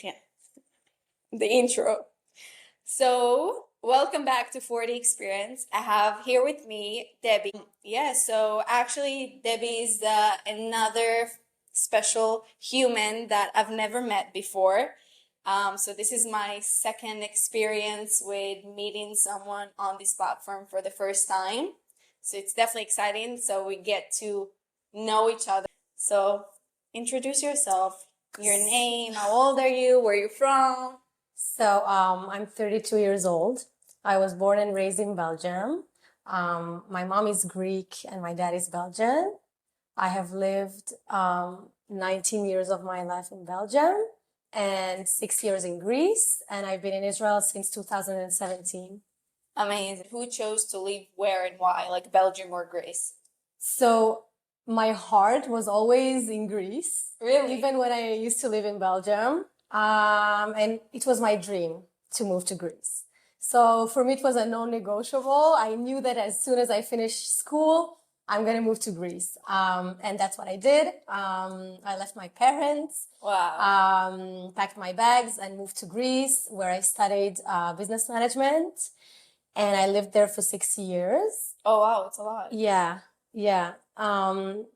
Yeah, the intro. So, welcome back to 40 Experience. I have here with me Debbie. Yeah, so actually, Debbie is another special human that I've never met before. So, this is my second experience with meeting someone on this platform for the first time. So, it's definitely exciting. So, we get to know each other. So, introduce yourself, your name, how old are you, where you're from? So I'm 32 years old. I was born and raised in Belgium. My mom is Greek and my dad is Belgian. I have lived 19 years of my life in Belgium and 6 years in Greece, and I've been in Israel since 2017. Amazing. Who chose to live where and why, like Belgium or Greece? So my heart was always in Greece, Really? even when I used to live in Belgium. And it was my dream to move to Greece. So for me, it was a non-negotiable. I knew that as soon as I finished school, I'm going to move to Greece. And that's what I did. I left my parents, Wow. packed my bags and moved to Greece, where I studied business management. And I lived there for 6 years. Oh, wow, it's a lot. Yeah, yeah.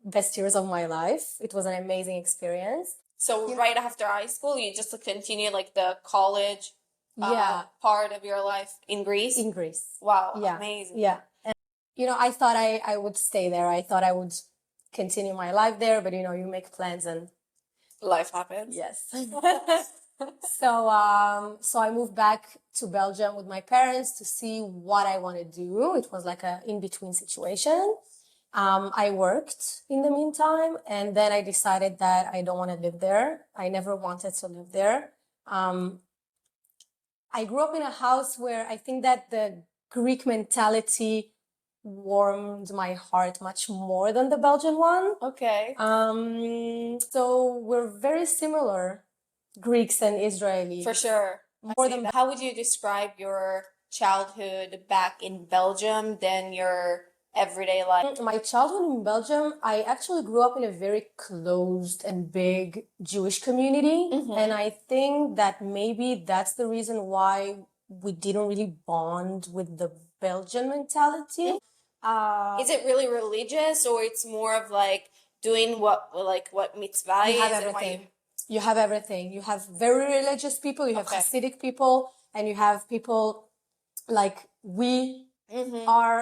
Best years of my life. It was an amazing experience. So right after high school, you just continue like the college Yeah, part of your life in Greece? in Greece. Wow, Yeah, amazing. yeah. And, I thought I would stay there. I thought I would continue my life there, but you make plans and Life happens. yes. So I moved back to Belgium with my parents to see what I want to do. It was like a in-between situation. I worked in the meantime, and then I decided that I don't want to live there. I never wanted to live there. I grew up in a house where I think that the Greek mentality warmed my heart much more than the Belgian one. Okay. So we're very similar, Greeks and Israelis. For sure. More than How would you describe your childhood back in Belgium than your everyday life? my childhood in Belgium, I actually grew up in a very closed and big Jewish community. And I think that maybe that's the reason why we didn't really bond with the Belgian mentality. Is it really religious, or it's more of like doing what mitzvah You have is and everything. You have everything. You have very religious people, you have Okay. Hasidic people, and you have people like we are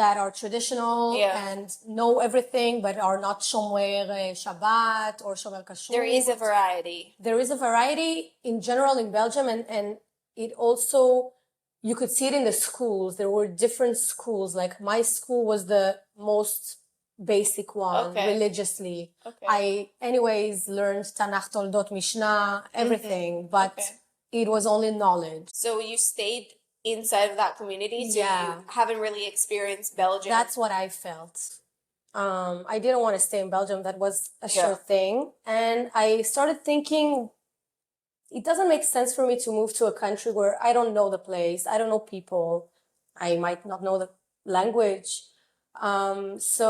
that are traditional Yeah. and know everything, but are not shomer Shabbat or shomer kashrut. There is a variety. There is a variety in general in Belgium, and it also, you could see it in the schools. There were different schools. Like my school was the most basic one, Okay. religiously. Okay. I anyways learned Tanakh, Toldot, Mishnah, everything, but Okay. it was only knowledge. So you stayed inside of that community, so Yeah. you haven't really experienced Belgium. That's what I felt. I didn't want to stay in Belgium. That was a Yeah. sure thing. And I started thinking, it doesn't make sense for me to move to a country where I don't know the place, I don't know people, I might not know the language. So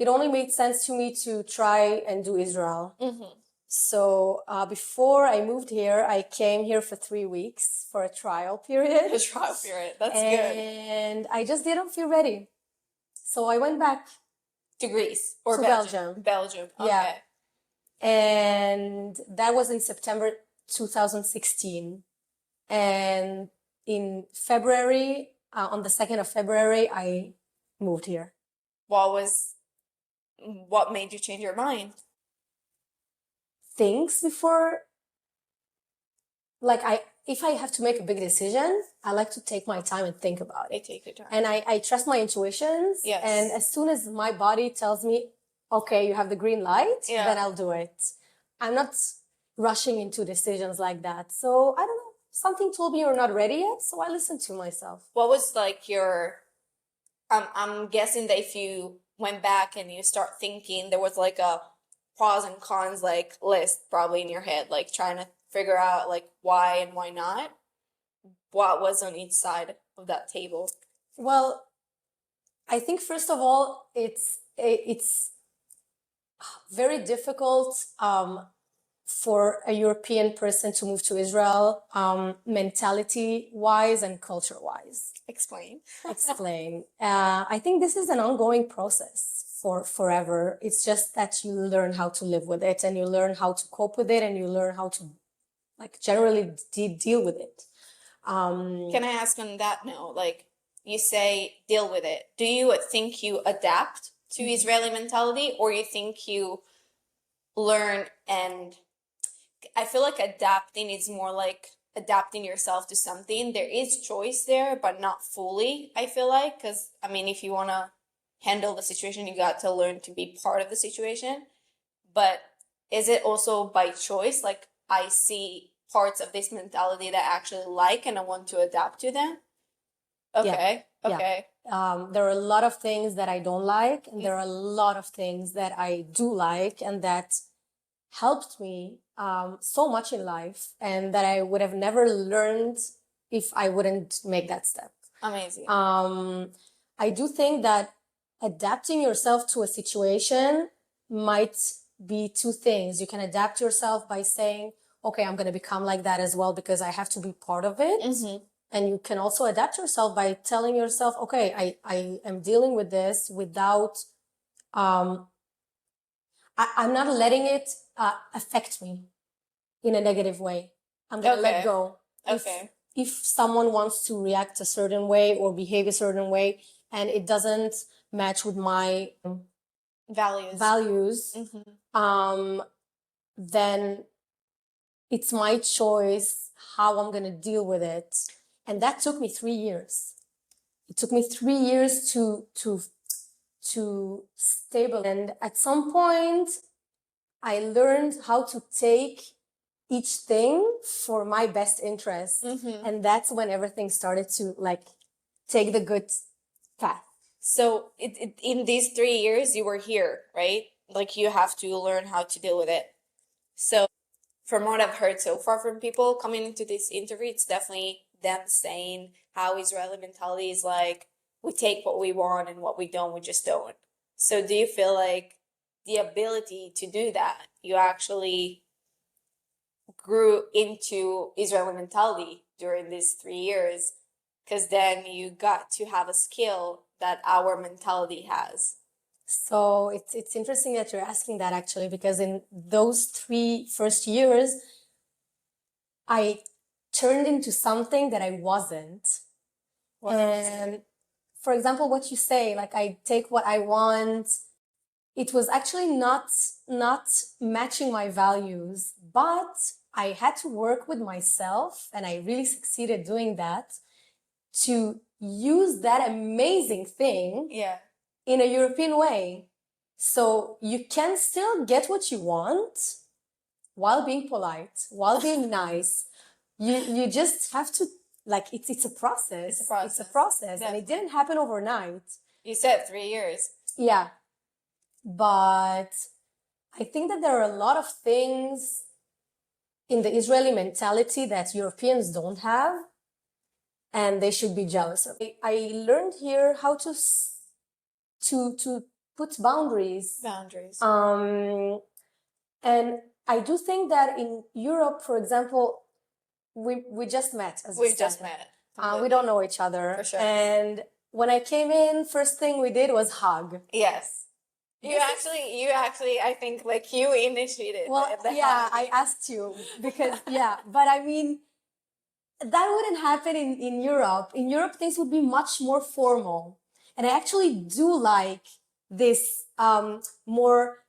it only made sense to me to try and do Israel. So before I moved here, I came here for 3 weeks for a trial period. The trial period. That's good. And I just didn't feel ready. So I went back To Greece or to Belgium? Belgium. Belgium. Okay. Yeah. And that was in September 2016. And in February, on the 2nd of February, I moved here. What made you change your mind? Things before, like if I have to make a big decision, I like to take my time and think about it. Take your time. And I trust my intuitions. Yes. And as soon as my body tells me, okay, you have the green light, Yeah. then I'll do it. I'm not rushing into decisions like that. So I don't know. Something told me you're not ready yet, so I listened to myself. What was like your, I'm guessing that if you went back and you start thinking, there was like a pros and cons like list probably in your head, like trying to figure out like why and why not. What was on each side of that table? Well, I think first of all, it's very difficult for a European person to move to Israel, mentality wise and culture wise? Explain. Explain. I think this is an ongoing process for forever. It's just that you learn how to live with it, and you learn how to cope with it, and you learn how to like generally deal with it. Can I ask on that note, like you say deal with it, do you think you adapt to Israeli mentality, or you think you learn? And I feel like adapting is more like adapting yourself to something. There is choice there, but not fully, I feel like, because I mean, if you want to handle the situation, you got to learn to be part of the situation. But is it also by choice? Like, I see parts of this mentality that I actually like and I want to adapt to them. Okay. Yeah. Okay. There are a lot of things that I don't like, and there are a lot of things that I do like, and that helped me so much in life, and that I would have never learned if I wouldn't make that step. Amazing. I do think that adapting yourself to a situation might be two things. You can adapt yourself by saying, okay, I'm going to become like that as well because I have to be part of it. Mm-hmm. And you can also adapt yourself by telling yourself, okay, I am dealing with this without, I'm not letting it affect me in a negative way. I'm going to let go. Okay. If someone wants to react a certain way or behave a certain way, and it doesn't match with my values, Mm-hmm. then it's my choice how I'm going to deal with it. And that took me 3 years. It took me 3 years to stabilize. And at some point, I learned how to take each thing for my best interest. Mm-hmm. And that's when everything started to like take the good path. So in these 3 years, you were here, right? Like you have to learn how to deal with it. So from what I've heard so far from people coming into this interview, it's definitely them saying how Israeli mentality is like, we take what we want and what we don't, we just don't. So do you feel like the ability to do that, you actually grew into Israeli mentality during these 3 years? Because then you got to have a skill that our mentality has. So it's interesting that you're asking that, actually, because in those 3 first years, I turned into something that I wasn't. And for example, what you say, like I take what I want, it was actually not matching my values, but I had to work with myself, and I really succeeded doing that, to use that amazing thing in a European way. So you can still get what you want while being polite, while being nice. You just have to, like, it's a process. It's a process. And it didn't happen overnight. You said 3 years. Yeah. But I think that there are a lot of things in the Israeli mentality that Europeans don't have, and they should be jealous of. I learned here how to put boundaries. And I do think that in Europe, for example, we just met. We just met. We don't know each other. For sure. And when I came in, first thing we did was hug. Yes. You actually, I think, like, you initiated. Well, yeah, I asked you because, yeah, but I mean, that wouldn't happen in Europe. In Europe, things would be much more formal. And I actually do like this more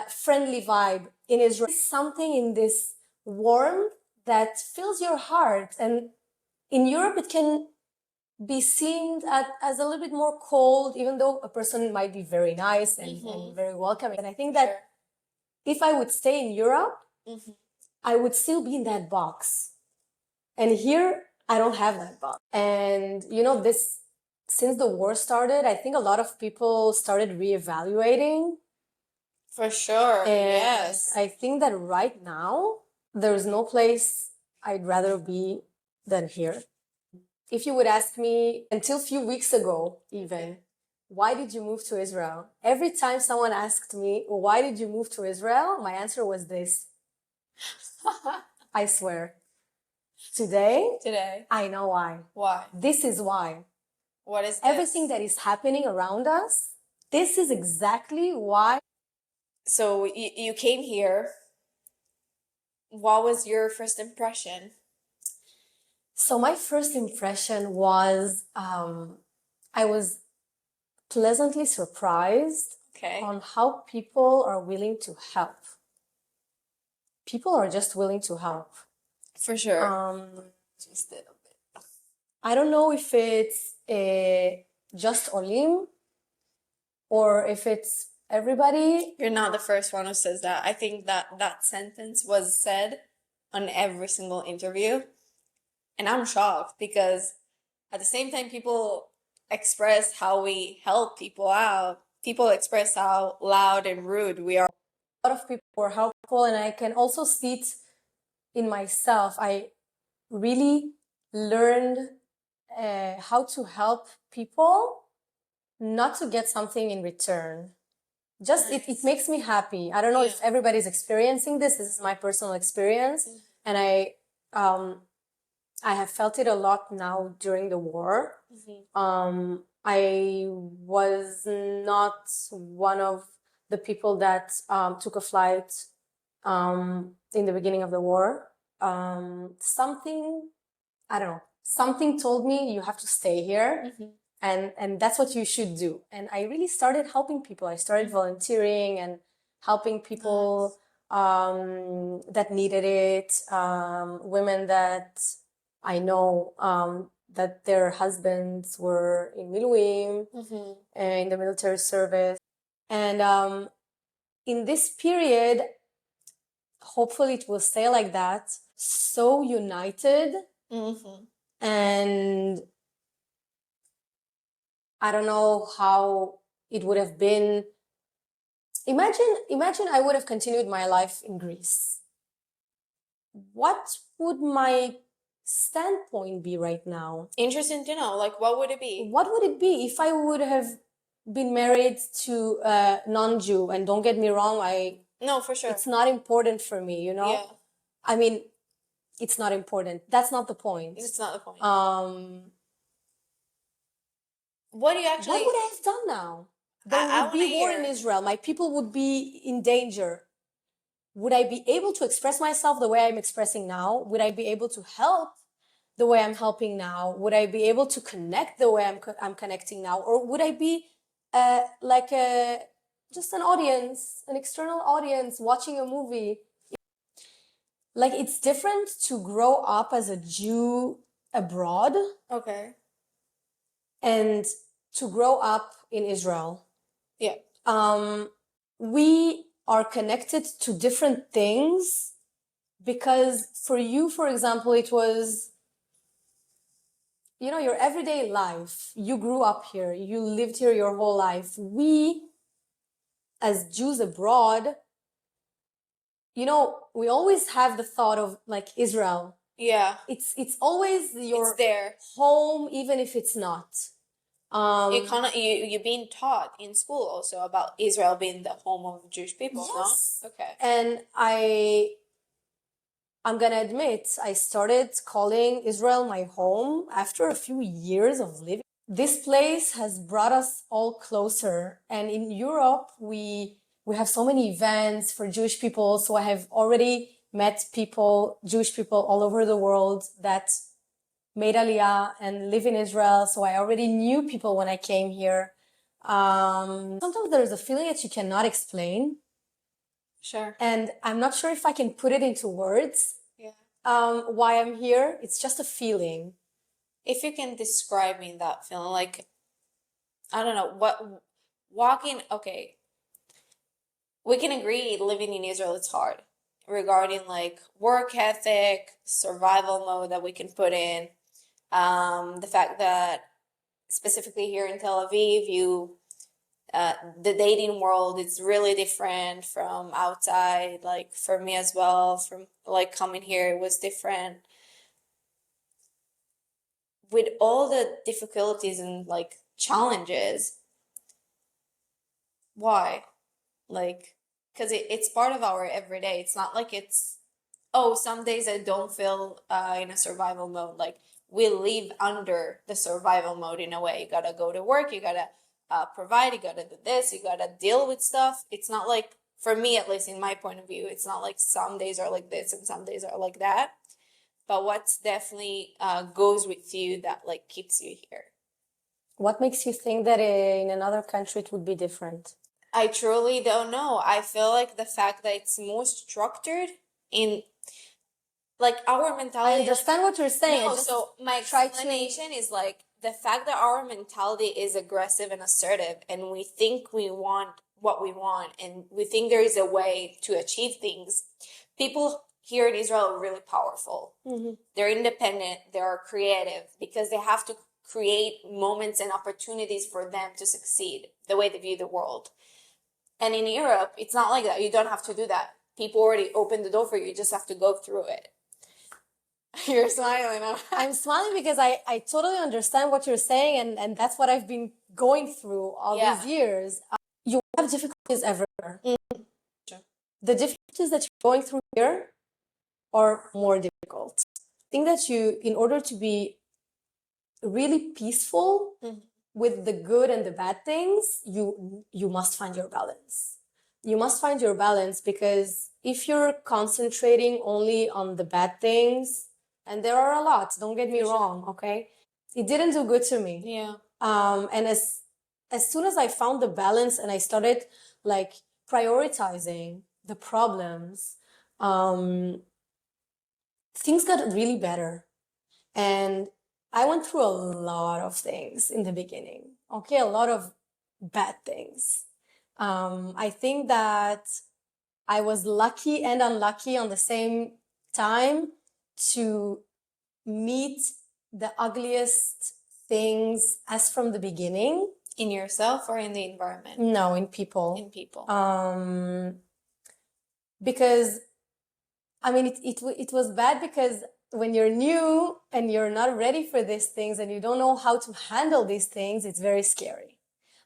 friendly vibe in Israel. There's something in this warmth that fills your heart. And in Europe, it can be seen as a little bit more cold, even though a person might be very nice and very welcoming. And I think that if I would stay in Europe, I would still be in that box. And here, I don't have that box. And, you know, since the war started, I think a lot of people started reevaluating. For sure, And yes. I think that right now, there's no place I'd rather be than here. If you would ask me until a few weeks ago, even, why did you move to Israel? Every time someone asked me, why did you move to Israel? My answer was this: I swear. Today, Today. I know why. Why? This is why. What is this? Everything that is happening around us, this is exactly why. So you came here. What was your first impression? So my first impression was I was pleasantly surprised Okay. on how people are willing to help. People are just willing to help. For sure. Just a little bit. I don't know if it's just Olim or if it's everybody. You're not the first one who says that. I think that that sentence was said on every single interview. And I'm shocked because at the same time, people express how we help people out. People express how loud and rude we are. A lot of people were helpful, and I can also see it in myself. I really learned how to help people, not to get something in return. Just it makes me happy. I don't know if everybody's experiencing this. This is my personal experience, and I have felt it a lot now during the war. I was not one of the people that took a flight in the beginning of the war. Something, I don't know, something told me you have to stay here. And that's what you should do. And I really started helping people. I started volunteering and helping people that needed it, women that I know that their husbands were in Miluim, in the military service. And in this period, hopefully it will stay like that, so united. And I don't know how it would have been. Imagine I would have continued my life in Greece. What would my standpoint be right now? Interesting to know. Like, what would it be? What would it be if I would have been married to a non-Jew? And don't get me wrong, No, for sure. it's not important for me, you know? Yeah. I mean, it's not important. That's not the point. It's not the point. What do you actually... What would I have done now? There would be war in Israel. My people would be in danger. Would I be able to express myself the way I'm expressing now? Would I be able to help the way I'm helping now? Would I be able to connect the way I'm connecting now? Or would I be like just an audience, an external audience watching a movie? Like, it's different to grow up as a Jew abroad. Okay. And to grow up in Israel. Yeah. We are connected to different things because for you, for example, it was, you know, your everyday life. You grew up here. You lived here your whole life. We, as Jews abroad, you know, we always have the thought of like Israel. Yeah. It's always your It's there. home, even if it's not. You're being taught in school also about Israel being the home of Jewish people, yes. No? Okay. And I'm gonna admit, I started calling Israel my home after a few years of living. This place has brought us all closer. And in Europe, we have so many events for Jewish people. So I have already met people, Jewish people all over the world that made Aliyah and live in Israel. So I already knew people when I came here. Sometimes there's a feeling that you cannot explain. Sure. And I'm not sure if I can put it into words. Yeah. Why I'm here. It's just a feeling. If you can describe me that feeling, like, I don't know, what walking, okay. We can agree living in Israel is hard regarding like work ethic, survival mode that we can put in. The fact that specifically here in Tel Aviv, the dating world is really different from outside. Like for me as well, from like coming here, it was different. With all the difficulties and like challenges, why? Like, because it's part of our everyday. It's not like it's oh, some days I don't feel in a survival mode. Like we live under the survival mode in a way. You gotta go to work, you gotta provide, you gotta do this, you gotta deal with stuff. It's not like, for me at least, in my point of view, it's not like some days are like this and some days are like that. But what's definitely goes with you that like keeps you here? What makes you think that in another country it would be different? I truly don't know. I feel like the fact that it's more structured in like our I mentality. understand what you're saying. No, so my explanation is like the fact that our mentality is aggressive and assertive, and we think we want what we want, and we think there is a way to achieve things. People here in Israel are really powerful. They're independent, they're creative because they have to create moments and opportunities for them to succeed the way they view the world. And in Europe, it's not like that. You don't have to do that. People already open the door for you. You just have to go through it. You're smiling. I'm smiling because I totally understand what you're saying, and that's what I've been going through all these years. You have difficulties everywhere. Sure. The difficulties that you're going through here are more difficult. I think that you, in order to be really peaceful with the good and the bad things, you must find your balance. You must find your balance, because if you're concentrating only on the bad things, and there are a lot, don't get me wrong, okay? It didn't do good to me. Yeah. And as soon as I found the balance and I started like prioritizing the problems, things got really better. And I went through a lot of things in the beginning, okay? A lot of bad things. I think that I was lucky and unlucky on the same time to meet the ugliest things as from the beginning. In yourself or in the environment? No, in people. In people. Because I mean, it was bad because when you're new and you're not ready for these things and you don't know how to handle these things, it's very scary.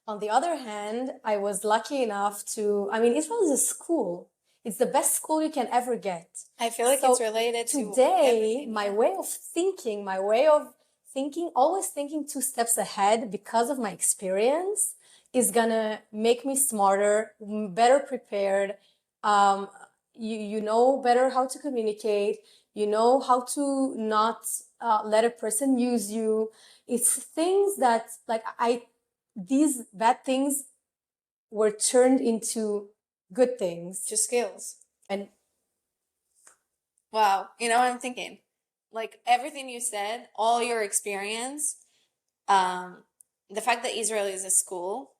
On the other hand, I was lucky enough to, I mean, Israel is a school. It's the best school you can ever get. I feel like it's related to today, my way of thinking, always thinking 2 steps ahead because of my experience is gonna make me smarter, better prepared. You know better how to communicate. You know how to not let a person use you. It's things that these bad things were turned into good things. Just skills. And wow, you know what I'm thinking? Like everything you said, all your experience, the fact that Israel is a school,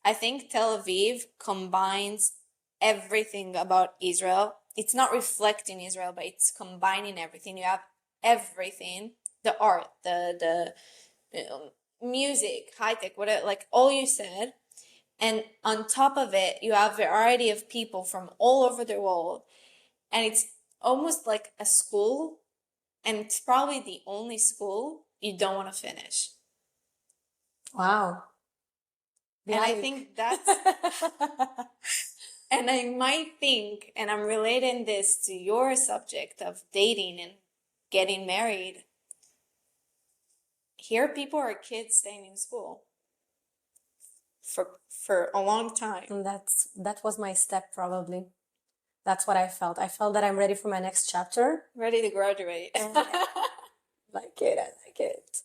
I think Tel Aviv combines everything about Israel. It's not reflecting Israel, but it's combining everything. You have everything, the art, the music, high tech, whatever, like all you said. And on top of it, you have a variety of people from all over the world. And it's almost like a school, and it's probably the only school you don't want to finish. wow. And I think that's, and I might think, and I'm relating this to your subject of dating and getting married. Here, people are kids staying in school for a long time. And that was my step, probably. That's what I felt. I felt that I'm ready for my next chapter. Ready to graduate. Like it, I like it.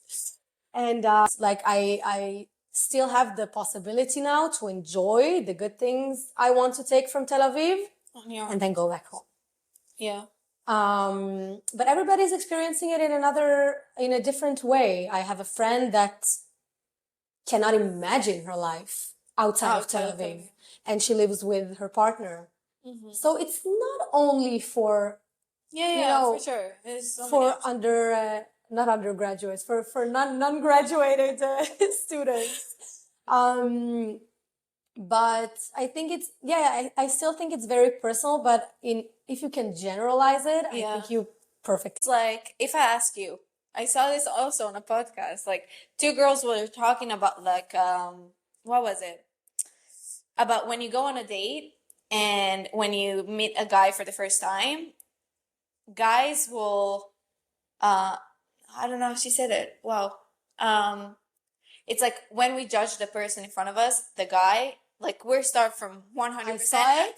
And like I still have the possibility now to enjoy the good things I want to take from Tel Aviv and then go back home. Yeah. But everybody's experiencing it in a different way. I have a friend that cannot imagine her life outside of Tel Aviv, and she lives with her partner. Mm-hmm. So it's not only for for sure. For not undergraduates, for non-graduated students. But I think it's I still think it's very personal. But if you can generalize it, I think you perfect. It's like if I ask you, I saw this also on a podcast. Like 2 girls were talking about like what was it? About when you go on a date and when you meet a guy for the first time, guys will, I don't know how she said it. Well, it's like when we judge the person in front of us, the guy, like we start from 100%. I saw it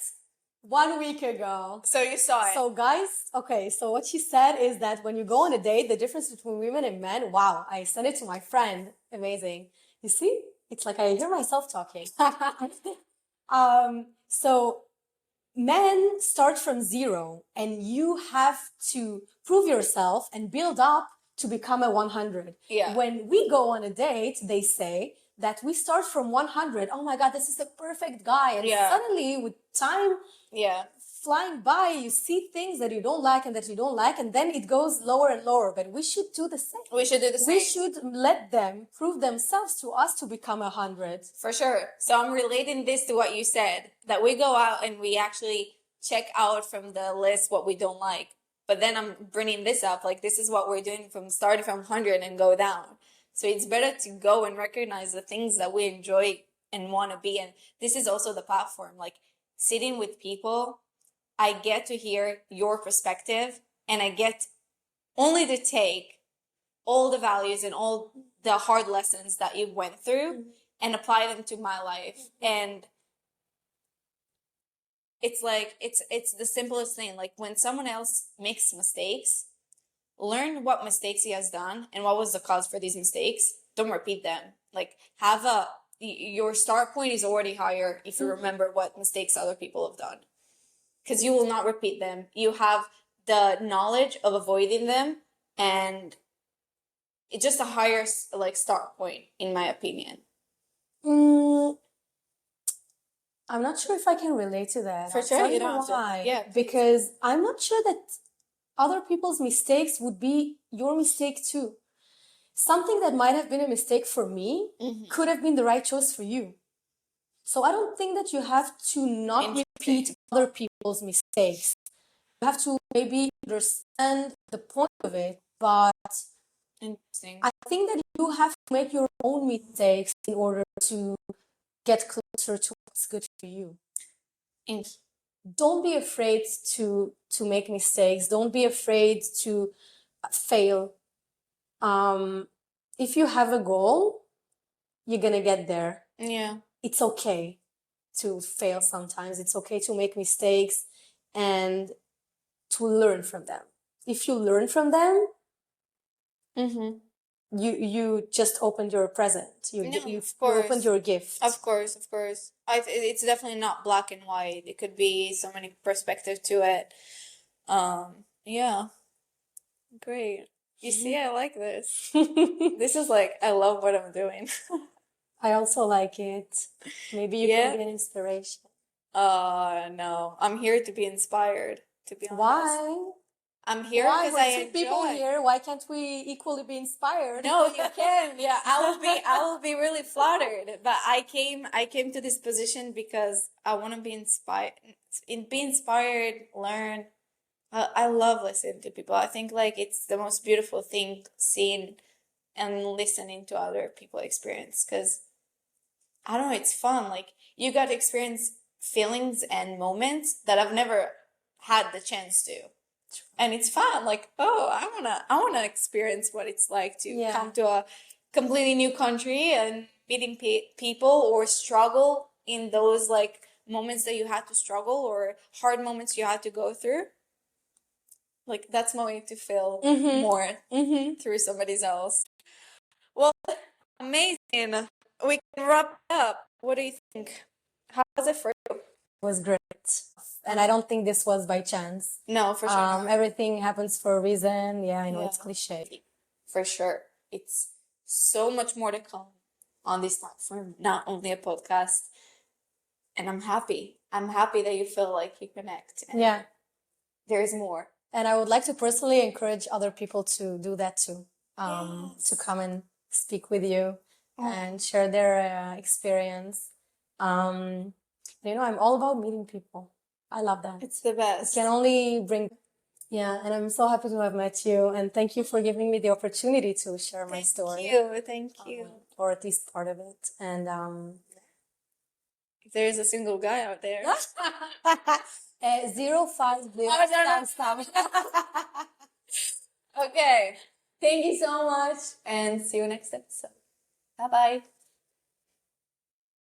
1 week ago. So you saw it. So guys, okay, so what she said is that when you go on a date, the difference between women and men, wow, I sent it to my friend. Amazing. You see? It's like I hear myself talking. So men start from zero and you have to prove yourself and build up to become a 100. Yeah. When we go on a date, they say that we start from 100. Oh my God, this is the perfect guy. And Yeah. suddenly with time Yeah. flying by, you see things that you don't like and that you don't like, and then it goes lower and lower. But we should do the same. We should do the same. We should let them prove themselves to us to become 100. For sure. So I'm relating this to what you said, that we go out and we actually check out from the list what we don't like. But then I'm bringing this up, like this is what we're doing from starting from 100 and go down. So it's better to go and recognize the things that we enjoy and want to be. And this is also the platform, like sitting with people. I get to hear your perspective and I get only to take all the values and all the hard lessons that you went through and apply them to my life. And it's like, it's the simplest thing. Like when someone else makes mistakes, learn what mistakes he has done and what was the cause for these mistakes. Don't repeat them. Like your start point is already higher if you remember what mistakes other people have done. Because you will not repeat them. You have the knowledge of avoiding them, and it's just a higher like start point, in my opinion. I'm not sure if I can relate to that. For sure, you don't have to. Yeah, because I'm not sure that other people's mistakes would be your mistake too. Something that might have been a mistake for me could have been the right choice for you. So I don't think that you have to not repeat other people's mistakes. You have to maybe understand the point of it, but interesting. I think that you have to make your own mistakes in order to get closer to what's good for you. Don't be afraid to make mistakes. Don't be afraid to fail. If you have a goal, you're gonna get there. Yeah. It's okay to fail sometimes. It's okay to make mistakes and to learn from them. If you learn from them, you just opened your present. You opened your gift. Of course. It's definitely not black and white. It could be so many perspectives to it. Yeah. Great. You see, I like this. This is like, I love what I'm doing. I also like it. Maybe you can be an inspiration. No. I'm here to be inspired, to be honest. Why? I'm here because I enjoy. People here. Why can't we equally be inspired? No, you can. Yeah, I will be really flattered. But I came to this position because I want to be inspired. Be inspired, learn. I love listening to people. I think like it's the most beautiful thing, seeing and listening to other people experience. Because I don't know, it's fun. Like you got to experience feelings and moments that I've never had the chance to. And it's fun. Like, oh, I wanna experience what it's like to come to a completely new country and meeting people, or struggle in those like moments that you had to struggle, or hard moments you had to go through. Like that's my way to feel more through somebody else. Well, amazing. We can wrap it up. What do you think? How was it for you? It was great. And I don't think this was by chance. No, for sure. Everything happens for a reason. Yeah, I know it's cliche. For sure. It's so much more to come on this platform, not only a podcast. And I'm happy. I'm happy that you feel like you connect. And there's more. And I would like to personally encourage other people to do that too. To come and speak with you and share their experience. You know, I'm all about meeting people. I love that. It's the best. It can only bring... Yeah, and I'm so happy to have met you. And thank you for giving me the opportunity to share my story. Thank you. Or at least part of it. And if there's a single guy out there. 050. Oh, no, Stop. Okay. Thank you so much and see you next episode. Bye bye.